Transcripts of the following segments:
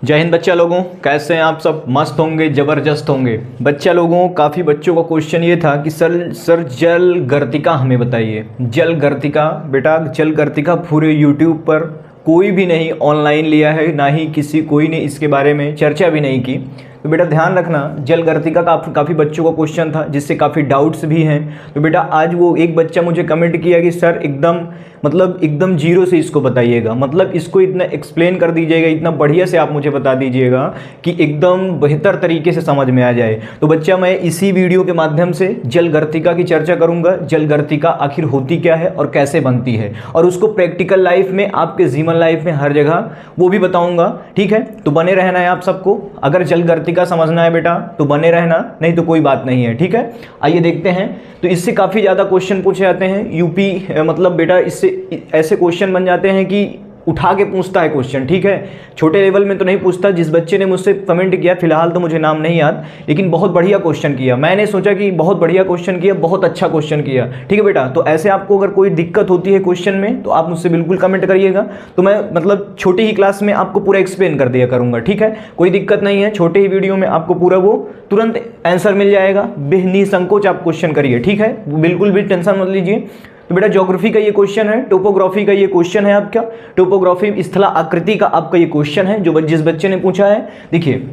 जय हिंद बच्चा लोगों, कैसे हैं आप सब? मस्त होंगे, ज़बरदस्त होंगे। बच्चा लोगों, काफ़ी बच्चों का क्वेश्चन ये था कि सर जल गर्तिका हमें बताइए। जल गर्तिका बेटा, जल गर्तिका पूरे यूट्यूब पर कोई भी नहीं ऑनलाइन लिया है, ना ही कोई ने इसके बारे में चर्चा भी नहीं की। तो बेटा ध्यान रखना, जल गर्तिका का काफ़ी बच्चों का क्वेश्चन था जिससे काफ़ी डाउट्स भी हैं। तो बेटा आज वो एक बच्चा मुझे कमेंट किया कि सर एकदम जीरो से इसको बताइएगा, मतलब इसको इतना एक्सप्लेन कर दीजिएगा, इतना बढ़िया से आप मुझे बता दीजिएगा कि एकदम बेहतर तरीके से समझ में आ जाए। तो बच्चा मैं इसी वीडियो के माध्यम से जल गर्तिका की चर्चा करूंगा। जल गर्तिका आखिर होती क्या है और कैसे बनती है, और उसको प्रैक्टिकल लाइफ में, आपके जीवन लाइफ में हर जगह वो भी बताऊंगा। ठीक है, तो बने रहना है आप सबको। अगर जल गर्तिका समझना है बेटा तो बने रहना, नहीं तो कोई बात नहीं है। ठीक है, आइए देखते हैं। तो इससे काफ़ी ज़्यादा क्वेश्चन पूछे जाते हैं यूपी, मतलब बेटा इससे ऐसे क्वेश्चन बन जाते हैं कि उठा के पूछता है क्वेश्चन। ठीक है, छोटे लेवल में तो नहीं पूछता। जिस बच्चे ने मुझसे कमेंट किया, फिलहाल तो मुझे नाम नहीं याद, लेकिन बहुत बढ़िया क्वेश्चन किया। मैंने सोचा कि बहुत बढ़िया क्वेश्चन किया, बहुत अच्छा क्वेश्चन किया। ठीक है बेटा, तो ऐसे आपको अगर कोई दिक्कत होती है क्वेश्चन में तो आप मुझसे बिल्कुल कमेंट करिएगा, तो मैं मतलब छोटी ही क्लास में आपको पूरा एक्सप्लेन कर दिया करूँगा। ठीक है, कोई दिक्कत नहीं है, छोटे ही वीडियो में आपको पूरा वो तुरंत आंसर मिल जाएगा। निसंकोच आप क्वेश्चन करिए। ठीक है, बिल्कुल भी टेंशन मत लीजिए। तो बेटा ज्योग्राफी का ये क्वेश्चन है, टोपोग्राफी का ये क्वेश्चन है आपका, टोपोग्राफी स्थला आकृति का आपका ये क्वेश्चन है जो जिस बच्चे ने पूछा है। देखिए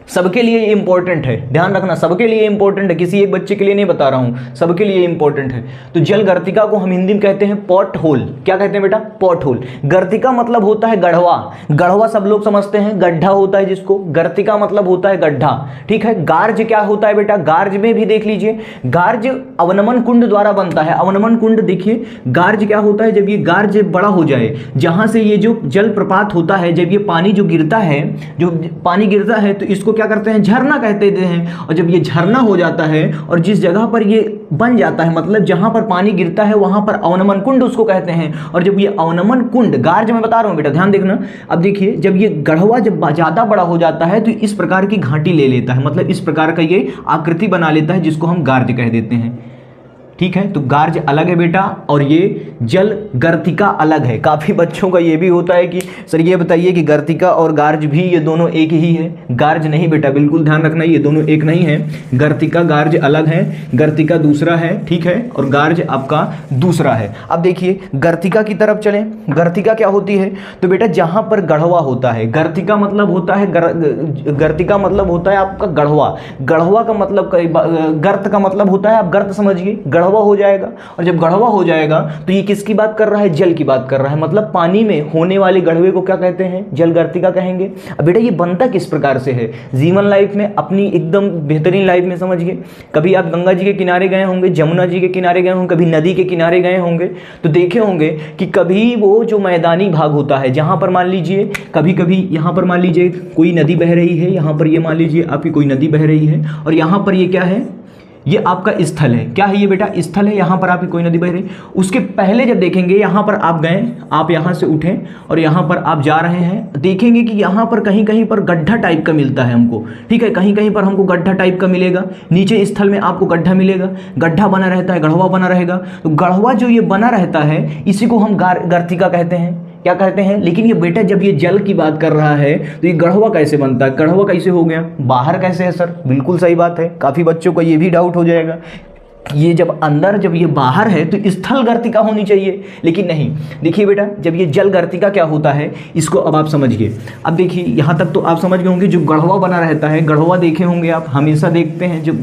सबके लिए ये इंपॉर्टेंट है, ध्यान रखना, सबके लिए इंपॉर्टेंट है, किसी एक बच्चे के लिए नहीं बता रहा हूं, सबके लिए इंपॉर्टेंट है। तो जल गर्तिका को हम हिंदी में कहते हैं पॉट होल। क्या कहते हैं बेटा? Pot whole. गर्तिका मतलब होता है गढ़वा। गढ़वा सब लोग समझते हैं, गड्ढा होता है जिसको, गर्तिका मतलब होता है गड्ढा। ठीक है, गार्ज क्या होता है बेटा? गार्ज में भी देख लीजिए, गार्ज अवनमन कुंड द्वारा बनता है। अवनमन कुंड देखिए, गार्ज क्या होता है? जब ये गार्ज बड़ा हो जाए, जहां से ये जो जल प्रपात होता है, जब ये पानी जो गिरता है, जो पानी गिरता है तो इसको क्या करते हैं? झरना कहते हैं। और जब ये झरना हो जाता है और जिस जगह पर ये बन जाता है, मतलब जहां पर पानी गिरता है वहां पर अवनमन कुंड उसको कहते हैं। और जब ये अवनमन कुंड, गार्ज मैं बता रहा हूं बेटा, ध्यान देखना। अब देखिए जब ये गढ़वा जब ज्यादा बड़ा हो जाता है तो इस प्रकार की घाटी ले लेता है, मतलब इस प्रकार का ये आकृति बना लेता है जिसको हम गार्ज कह देते हैं। ठीक है, तो गार्ज अलग है बेटा और ये जल गर्तिका अलग है। काफ़ी बच्चों का ये भी होता है कि सर ये बताइए कि गर्तिका और गार्ज भी ये दोनों एक ही है। गार्ज नहीं बेटा, बिल्कुल ध्यान रखना, ये दोनों एक नहीं है। गर्तिका गार्ज अलग है, गर्तिका दूसरा है। ठीक है, और गार्ज आपका दूसरा है। अब देखिए गर्तिका की तरफ चलें। गर्तिका क्या होती है? तो बेटा जहाँ पर गढ़वा होता है, गर्तिका मतलब होता है गर्तिका मतलब होता है आपका गढ़वा। गढ़वा का मतलब गर्त का मतलब होता है, आप गर्त समझिए, गढ़वा हो जाएगा। और जब गढ़वा हो जाएगा तो ये किसकी बात कर रहा है? जल की बात कर रहा है, मतलब पानी में होने वाले गढ़वे को क्या कहते हैं? जल गर्तिका कहेंगे। अब बेटा ये बनता किस प्रकार से है? जीवन लाइफ में, अपनी एकदम बेहतरीन लाइफ में समझिए, कभी आप गंगा जी के किनारे गए होंगे, जमुना जी के किनारे गए होंगे, कभी नदी के किनारे गए होंगे, तो देखे होंगे कि कभी वो जो मैदानी भाग होता है, जहां पर मान लीजिए कभी कभी यहाँ पर मान लीजिए कोई नदी बह रही है, यहाँ पर ये मान लीजिए आपकी कोई नदी बह रही है, और यहाँ पर ये क्या है? ये आपका स्थल है। क्या है ये बेटा? स्थल है। यहाँ पर आपकी कोई नदी बह रही, उसके पहले जब देखेंगे यहाँ पर आप गए, आप यहाँ से उठे और यहाँ पर आप जा रहे हैं, देखेंगे कि यहाँ पर कहीं कहीं पर गड्ढा टाइप का मिलता है हमको। ठीक है, कहीं कहीं पर हमको गड्ढा टाइप का मिलेगा, नीचे स्थल में आपको गड्ढा मिलेगा, गड्ढा बना रहता है, गढ़वा बना रहेगा। तो गढ़वा जो ये बना रहता है इसी को हम गर्तिका कहते हैं। क्या कहते हैं? लेकिन ये बेटा जब ये जल की बात कर रहा है तो ये गढ़वा कैसे बनता है? गढ़वा कैसे हो गया? बाहर कैसे है सर? बिल्कुल सही बात है, काफ़ी बच्चों को ये भी डाउट हो जाएगा, ये जब अंदर, जब ये बाहर है तो स्थल गर्तिका होनी चाहिए, लेकिन नहीं। देखिए बेटा जब ये जल गर्तिका क्या होता है इसको अब आप समझिए। अब देखिए यहाँ तक तो आप समझ गए होंगे, जो गढ़वा बना रहता है, गढ़वा देखे होंगे आप, हमेशा देखते हैं जो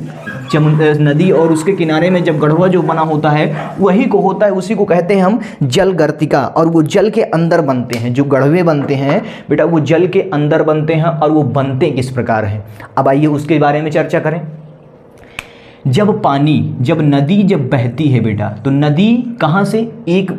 नदी और उसके किनारे में जब गढ़वा जो बना होता है वही को होता है, उसी को कहते हैं हम जल गर्तिका। और वो जल के अंदर बनते हैं, जो गढ़वे बनते हैं बेटा वो जल के अंदर बनते हैं। और वो बनते किस प्रकार हैं, अब आइए उसके बारे में चर्चा करें। जब पानी, जब नदी जब बहती है बेटा, तो नदी कहाँ से? एक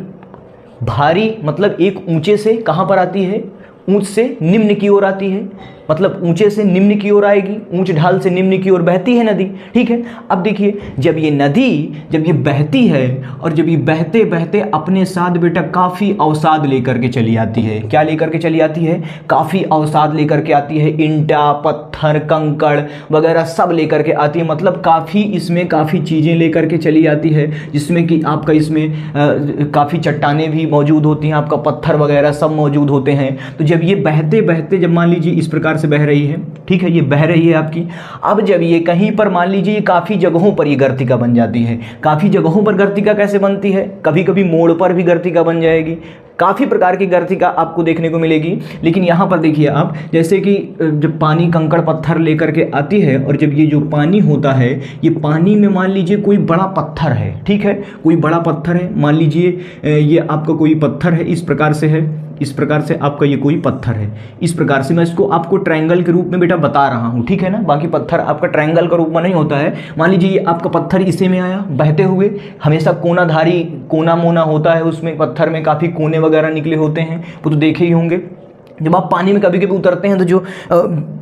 भारी, मतलब एक ऊंचे से कहाँ पर आती है? ऊंच से निम्न की ओर आती है। मतलब ऊंचे से निम्न की ओर आएगी, ऊंच ढाल से निम्न की ओर बहती है नदी, ठीक है। अब देखिए जब ये नदी जब ये बहती है और जब ये बहते बहते अपने साथ बेटा काफ़ी अवसाद लेकर के चली आती है, क्या लेकर के चली आती है, काफ़ी अवसाद लेकर के आती है, ईंटा पत्थर कंकड़ वगैरह सब लेकर के आती है, मतलब काफ़ी इसमें काफ़ी चीज़ें लेकर के चली आती है, जिसमें कि आपका इसमें काफ़ी चट्टानें भी मौजूद होती हैं, आपका पत्थर वगैरह सब मौजूद होते हैं। तो जब ये बहते बहते जब मान लीजिए इस प्रकार से बह रही है, ठीक है, ये बह रही है आपकी। अब जब ये कहीं पर मान लीजिए ये काफ़ी जगहों पर ये गर्तिका बन जाती है, काफ़ी जगहों पर गर्तिका कैसे बनती है, कभी कभी मोड़ पर भी गर्तिका बन जाएगी, काफ़ी प्रकार की गर्तिका आपको देखने को मिलेगी। लेकिन यहाँ पर देखिए आप, जैसे कि जब पानी कंकड़ पत्थर लेकर के आती है और जब ये जो पानी होता है, ये पानी में मान लीजिए कोई बड़ा पत्थर है, ठीक है, कोई बड़ा पत्थर है, मान लीजिए ये आपका कोई पत्थर है, इस प्रकार से है, इस प्रकार से आपका ये कोई पत्थर है, इस प्रकार से मैं इसको आपको ट्रायंगल के रूप में बेटा बता रहा हूँ, ठीक है ना। बाकी पत्थर आपका ट्रायंगल का रूप में नहीं होता है। मान लीजिए ये आपका पत्थर इसी में आया बहते हुए, हमेशा कोनाधारी कोना मोना होता है, उसमें पत्थर में काफ़ी कोने वगैरह निकले होते हैं, वो तो देखे ही होंगे। जब आप पानी में कभी कभी उतरते हैं तो जो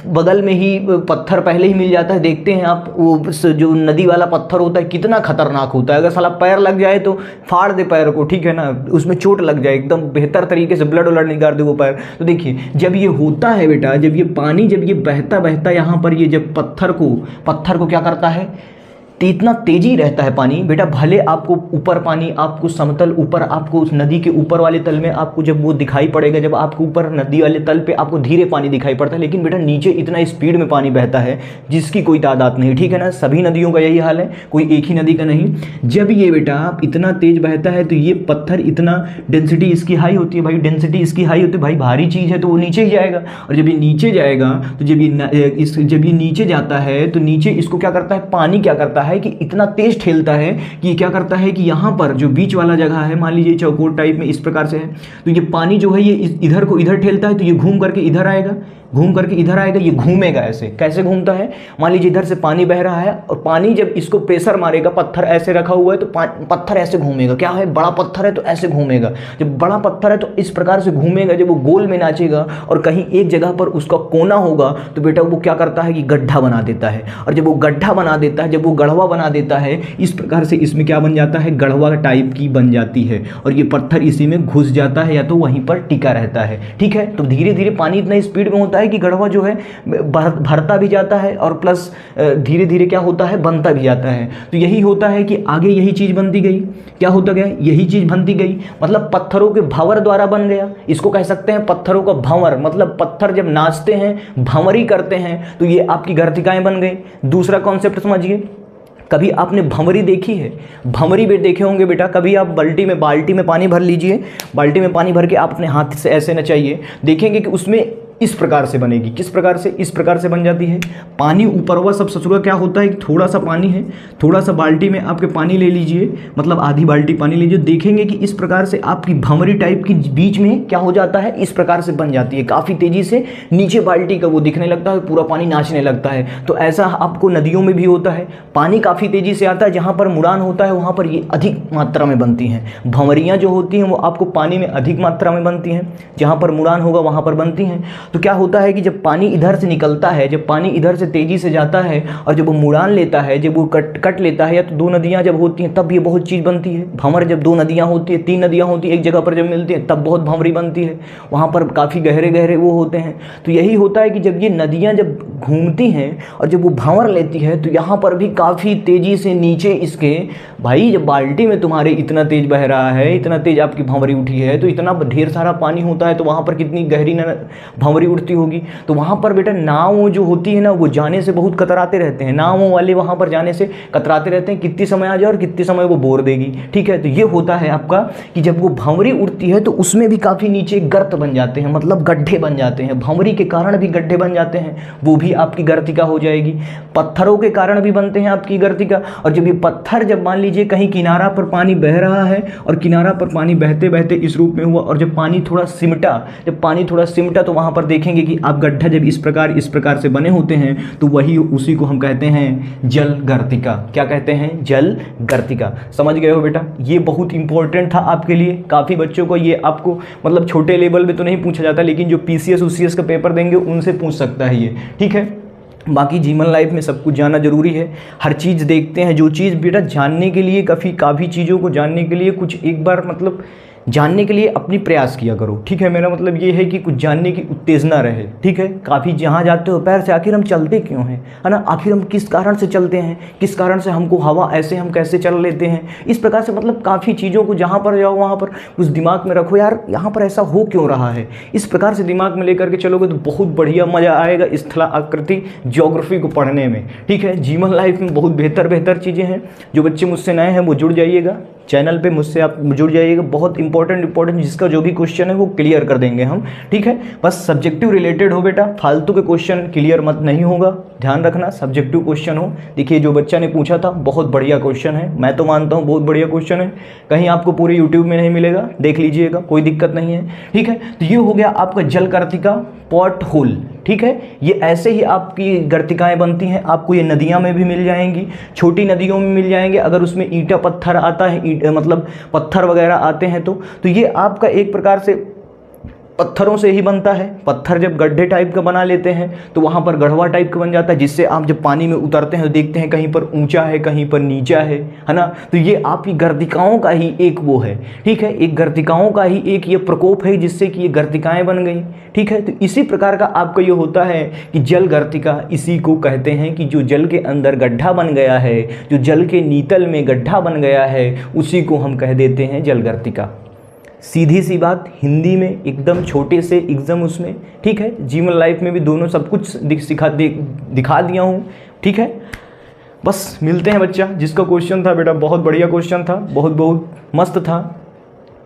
बगल में ही पत्थर पहले ही मिल जाता है, देखते हैं आप, वो जो नदी वाला पत्थर होता है कितना खतरनाक होता है, अगर साला पैर लग जाए तो फाड़ दे पैर को, ठीक है ना, उसमें चोट लग जाए, एकदम बेहतर तरीके से ब्लड व्लड निकाल दे वो पैर। तो देखिए जब ये होता है बेटा, जब ये पानी जब ये बहता बहता यहाँ पर ये जब पत्थर को क्या करता है, तो इतना तेजी रहता है पानी बेटा, भले आपको ऊपर पानी आपको समतल ऊपर आपको उस नदी के ऊपर वाले तल में आपको जब वो दिखाई पड़ेगा, जब आपको ऊपर नदी वाले तल पे आपको धीरे पानी दिखाई पड़ता है, लेकिन बेटा नीचे इतना स्पीड में पानी बहता है जिसकी कोई तादाद नहीं, ठीक है ना। सभी नदियों का यही हाल है, कोई एक ही नदी का नहीं। जब ये बेटा इतना तेज बहता है तो ये पत्थर इतना डेंसिटी इसकी हाई होती है भाई, डेंसिटी इसकी हाई होती है भाई, भारी चीज़ है तो वो नीचे ही जाएगा, और जब ये नीचे जाएगा तो जब ये नीचे जाता है तो नीचे इसको क्या करता है, पानी क्या करता है कि इतना तेज ठेलता है कि क्या करता है कि यहाँ पर जो बीच वाला जगह है, मान लीजिए चौकोर टाइप में इस प्रकार से है, तो ये पानी जो है ये इधर को इधर ठेलता है, तो ये घूम करके इधर आएगा, घूम करके इधर आएगा, ये घूमेगा ऐसे। कैसे घूमता है, मान लीजिए इधर से पानी बह रहा है और पानी जब इसको प्रेशर मारेगा, पत्थर ऐसे रखा हुआ है तो पत्थर ऐसे घूमेगा, क्या है, बड़ा पत्थर है तो ऐसे घूमेगा, जब बड़ा पत्थर है तो इस प्रकार से घूमेगा, जब वो गोल में नाचेगा और कहीं एक जगह पर उसका कोना होगा तो बेटा वो क्या करता है कि गड्ढा बना देता है, और जब वो गड्ढा बना देता है, जब वो गढ़वा बना देता है, इस प्रकार से इसमें क्या बन जाता है, गढ़वा टाइप की बन जाती है, और ये पत्थर इसी में घुस जाता है या तो वहीं पर टिका रहता है, ठीक है। तो धीरे धीरे पानी इतना स्पीड में होता है कि गढ़वा जो है भरता भी जाता है और प्लस धीरे धीरे क्या होता है, बनता भी जाता है। तो यही होता है कि आगे यही चीज़ बनती गई, क्या होता गया, यही चीज़ बनती गई, मतलब पत्थरों के भंवर द्वारा बन गया, इसको कह सकते हैं पत्थरों का भंवर, मतलब पत्थर जब नाचते हैं भंवरी करते हैं तो ये आपकी गर्तिकाएं बन गई। दूसरा कॉन्सेप्ट समझिए, कभी आपने भंवरी देखी है, भंवरी भी देखे होंगे बेटा, कभी आप बाल्टी में पानी भर लीजिए, बाल्टी में पानी भर के आप अपने हाथ से ऐसे नचाइए, देखेंगे कि उसमें इस प्रकार से बनेगी, किस प्रकार से, इस प्रकार से बन जाती है। पानी ऊपर हुआ सब ससुरा क्या होता है कि थोड़ा सा पानी है, थोड़ा सा बाल्टी में आपके पानी ले लीजिए, मतलब आधी बाल्टी पानी लीजिए, देखेंगे कि इस प्रकार से आपकी भंवरी टाइप की बीच में क्या हो जाता है, इस प्रकार से बन जाती है, काफ़ी तेज़ी से नीचे बाल्टी का वो दिखने लगता है, पूरा पानी नाचने लगता है। तो ऐसा आपको नदियों में भी होता है, पानी काफ़ी तेज़ी से आता है, जहाँ पर मुड़ान होता है वहाँ पर ये अधिक मात्रा में बनती हैं। भंवरियाँ जो होती हैं वो आपको पानी में अधिक मात्रा में बनती हैं, जहाँ पर मुड़ान होगा वहाँ पर बनती हैं। तो क्या होता है कि जब पानी इधर से निकलता है, जब पानी इधर से तेजी से जाता है और जब वो मुड़ान लेता है, जब वो कट लेता है, या तो दो नदियां जब होती हैं तब ये बहुत चीज़ बनती है। भंवर जब दो नदियां होती है, तीन नदियां होती है, एक जगह पर जब मिलती हैं तब बहुत भंवरी बनती है, वहाँ पर काफ़ी गहरे गहरे वो होते हैं। तो यही होता है कि जब ये नदियाँ जब घूमती हैं और जब वो भंवर लेती है तो यहाँ पर भी काफ़ी तेज़ी से नीचे इसके, भाई जब बाल्टी में तुम्हारे इतना तेज बह रहा है, इतना तेज आपकी भंवरी उठी है, तो इतना ढेर सारा पानी होता है तो वहाँ पर कितनी गहरी भंवरी उठती होगी। तो वहाँ पर बेटा नाव जो होती है ना, वो जाने से बहुत कतराते रहते हैं, नावों वाले वहाँ पर जाने से कतराते रहते हैं, कितनी समय आ जाए और कितने समय वो बोर देगी, ठीक है। तो ये होता है आपका कि जब वो भंवरी उड़ती है तो उसमें भी काफ़ी नीचे गर्त बन जाते हैं, मतलब गड्ढे बन जाते हैं, भंवरी के कारण भी गड्ढे बन जाते हैं, वो भी आपकी गर्तिका हो जाएगी। पत्थरों के कारण भी बनते हैं आपकी गर्तिका। और जब ये पत्थर, जब मान लीजिए कहीं किनारा पर पानी बह रहा है और किनारा पर पानी बहते बहते इस रूप में हुआ, और जब पानी थोड़ा सिमटा, जब पानी थोड़ा सिमटा तो वहाँ पर पर देखेंगे कि आप गड्ढा जब इस प्रकार से बने होते हैं तो वही उसी को हम कहते हैं जल गर्तिका। क्या कहते हैं? जल गर्तिका। समझ गए हो बेटा? ये बहुत इंपॉर्टेंट था आपके लिए। काफ़ी बच्चों को ये आपको मतलब छोटे लेवल में तो नहीं पूछा जाता, लेकिन जो पीसीएस UCS का पेपर देंगे उनसे पूछ सकता है ये, ठीक है। बाकी जीवन लाइफ में सब कुछ जानना जरूरी है, हर चीज़ देखते हैं। जो चीज़ बेटा जानने के लिए काफ़ी चीज़ों को जानने के लिए कुछ एक बार मतलब जानने के लिए अपनी प्रयास किया करो, ठीक है। मेरा मतलब ये है कि कुछ जानने की उत्तेजना रहे, ठीक है। काफ़ी जहाँ जाते हो पैर से आखिर हम चलते क्यों हैं, है ना, आखिर हम किस कारण से चलते हैं, किस कारण से हमको हवा ऐसे हम कैसे चल लेते हैं, इस प्रकार से मतलब काफ़ी चीज़ों को जहाँ पर जाओ वहाँ पर कुछ दिमाग में रखो, यार यहाँ पर ऐसा हो क्यों रहा है, इस प्रकार से दिमाग में लेकर के चलोगे तो बहुत बढ़िया मज़ा आएगा स्थला आकृति ज्योग्राफी को पढ़ने में, ठीक है। जीवन लाइफ में बहुत बेहतर चीज़ें हैं। जो बच्चे मुझसे नए हैं वो जुड़ जाइएगा चैनल पे, मुझसे आप जुड़ जाइएगा। बहुत इंपॉर्टेंट जिसका जो भी क्वेश्चन है वो क्लियर कर देंगे हम, ठीक है। बस सब्जेक्टिव रिलेटेड हो बेटा, फालतू के क्वेश्चन क्लियर मत नहीं होगा, ध्यान रखना। सब्जेक्टिव क्वेश्चन हो। देखिए जो बच्चा ने पूछा था बहुत बढ़िया क्वेश्चन है, मैं तो मानता हूँ बहुत बढ़िया क्वेश्चन है। कहीं आपको पूरे यूट्यूब में नहीं मिलेगा, देख लीजिएगा, कोई दिक्कत नहीं है, ठीक है। तो ये हो गया आपका जल गर्तिका पॉट होल, ठीक है। ये ऐसे ही आपकी गर्तिकाएं बनती हैं। आपको ये नदियां में भी मिल जाएंगी, छोटी नदियों में मिल जाएंगे। अगर उसमें ईंटा पत्थर आता है, मतलब पत्थर वगैरह आते हैं तो ये आपका एक प्रकार से पत्थरों से ही बनता है। पत्थर जब गड्ढे टाइप का बना लेते हैं तो वहाँ पर गढ़वा टाइप का बन जाता है, जिससे आप जब पानी में उतरते हैं तो देखते हैं कहीं पर ऊंचा है, कहीं पर नीचा है ना। तो ये आपकी गर्तिकाओं का ही एक वो है, ठीक है। एक गर्तिकाओं का ही एक ये प्रकोप है जिससे कि ये गर्तिकाएं बन गई, ठीक है। तो इसी प्रकार का आपका ये होता है कि जल गर्तिका इसी को कहते हैं कि जो जल के अंदर गड्ढा बन गया है, जो जल के नीतल में गड्ढा बन गया है, उसी को हम कह देते हैं जल गर्तिका। सीधी सी बात, हिंदी में एकदम छोटे से एग्जाम उसमें, ठीक है। जीवन लाइफ में भी दोनों सब कुछ दिखा दिया हूँ, ठीक है। बस मिलते हैं बच्चा। जिसका क्वेश्चन था बेटा बहुत बढ़िया क्वेश्चन था, बहुत मस्त था।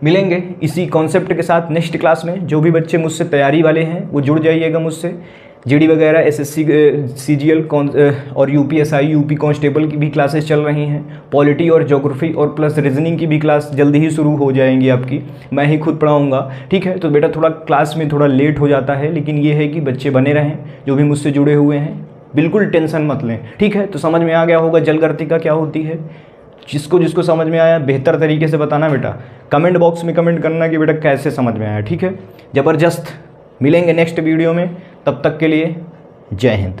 मिलेंगे इसी कॉन्सेप्ट के साथ नेक्स्ट क्लास में। जो भी बच्चे मुझसे तैयारी वाले हैं वो जुड़ जाइएगा मुझसे। जीडी वगैरह, SSC, CGL और UPSI, यूपी कांस्टेबल की भी क्लासेस चल रही हैं। पॉलिटी और ज्योग्राफी और प्लस रीजनिंग की भी क्लास जल्दी ही शुरू हो जाएंगी आपकी, मैं ही खुद पढ़ाऊँगा, ठीक है। तो बेटा थोड़ा क्लास में थोड़ा लेट हो जाता है, लेकिन ये है कि बच्चे बने रहें जो भी मुझसे जुड़े हुए हैं, बिल्कुल टेंशन मत लें, ठीक है। तो समझ में आ गया होगा जल गर्तिका क्या होती है। जिसको समझ में आया बेहतर तरीके से बताना बेटा, कमेंट बॉक्स में कमेंट करना कि बेटा कैसे समझ में आया, ठीक है। ज़बरदस्त। मिलेंगे नेक्स्ट वीडियो में, तब तक के लिए जय हिंद।